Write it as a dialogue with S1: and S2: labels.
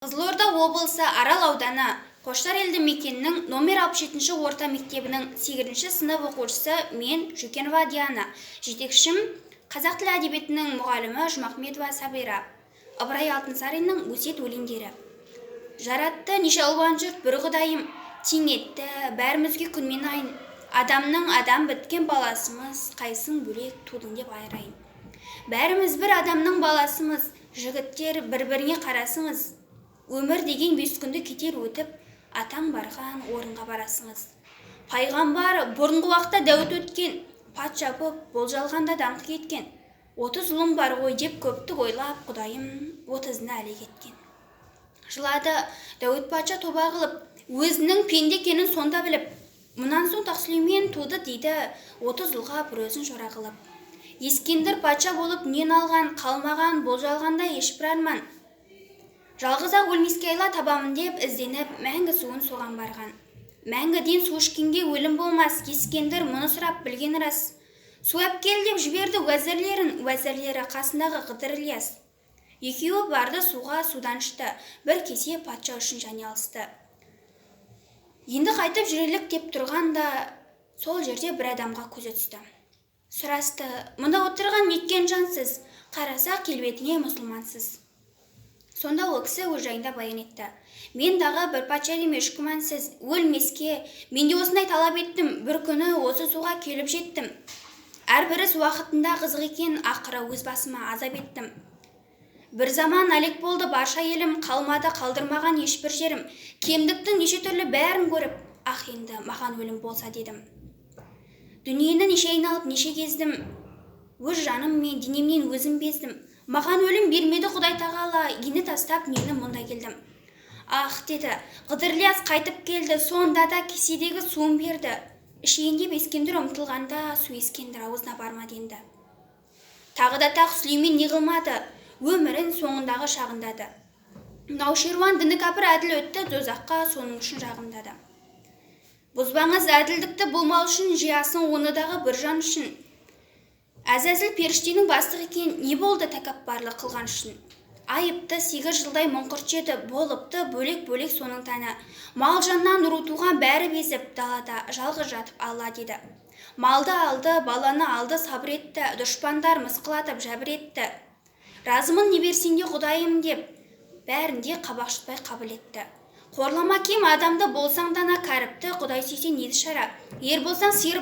S1: Қызылорда облысы Арал ауданы Қоштар елді мекенінің номер 67 орта мектебінің 8 сынып оқушысы мен Жүкенова Диана, жетекшім қазақ тілі әдебиетінің мұғалімі Жұмахметова Сабира. Ыбырай Алтынсаринның өсиет өлеңдері. Жаратты неше алуан жұрт бір құдайым, тең етті бәрімізге күн мен айын. Адамның адам біткен баласымыз, қайсың бөлек тудың деп айырайын. Бәріміз бір адамның баласымыз, жігіттер бір-біріне қарасыңыз. Өмір деген 5 күнді кетер өтіп, атаң барған орынға барасыңыз. Пайғамбар бұрынғы уақытта дәуіт өткен, патша боп болжалғанда даңқы кеткен. 30 ұлым бар ғой деп көпті ойлап, құдайым 30-ына әлек еткен. Жылады дәуіт патша тоба қылып, өзінің пенде екенін сонда біліп, мұнан соң Тақсүлеймен туды дейді 30 ұлға бір өзін жора қылып. Ескендір патша болып нен алған, қалмаған болжалғанда ешбір арман. Жалғыз-ақ өлмеске айла табамын деп ізденіп, мәңгі суын соған барған. Мәңгіден су ішкенге өлім болмас, Ескендір мұны сұрап білген рас. Су әпкел деп жіберді уәзірлерін, уәзірлері қасындағы Қыдыр Ілияс. Екеуі барды суға, судан ішті, бір кесе патша үшін және алысты. Енді қайтып жүрелік деп тұрғанда, сол жерде бір адамға көзі түсті. Сұрасты, мұнда отырған неткен жансыз, қараса келбетіңе мұсылмансыз. Сонда ол кісі өз жайында баян етті. Мен дағы бір патша демеш күмәнсіз, өлмеске, мен де осындай талап еттім, бір күні осы суға келіп жеттім. Әрбіріс уақытында қызық екен, ақыры өз басыма азап еттім. Бір заман әлек болды барша елім, қалмады қалдырмаған ешбір жерім. Кемдіктің неше түрлі бәрін көріп, ах енді маған өлім болса дедім. Дүниені неше айналып неше кездім, өз жаным мен денемнен өзім бездім. Маған өлім бермеді Құдай тағала, ені тастап нені мұнда келдім. Ах, деді, Қыдыр Ілияс қайтып келді, сонда да кеседегі суын берді. Ішейінде Ескендір ұмтылғанда, су Ескендір аузына бармады енді. Тағы да Тақсүлеймен не қылмады, өмірін соңындағы шағындады. Наушируан діні кәпір әділ өтті, дозаққа соның үшін жағымдады. Бұзбаңыз әділдікті болмау үшін, жиясын оны дағы бір жан үшін. Әзәзіл періштенің бастығы екен, не болды тәкаппарлық қылған үшін? Айыпты 8 жылдай мұңқырт жеді, болыпты бөлек-бөлек соның тәні. Мал жаннан ұру туған бәрі безіп, далада жалғыз жатып алла деді. Малды алды, баланы алды, сабыр етті, дұшпандар мысқылатып жәбір етті. Разымын не берсеңде Құдайым деп, бәрінде қабақ шытпай қабыл етті. Қорлама кем адамды болсаң дана кәріпті, Құдай сүйсен еді шара. Ер болсаң сиыр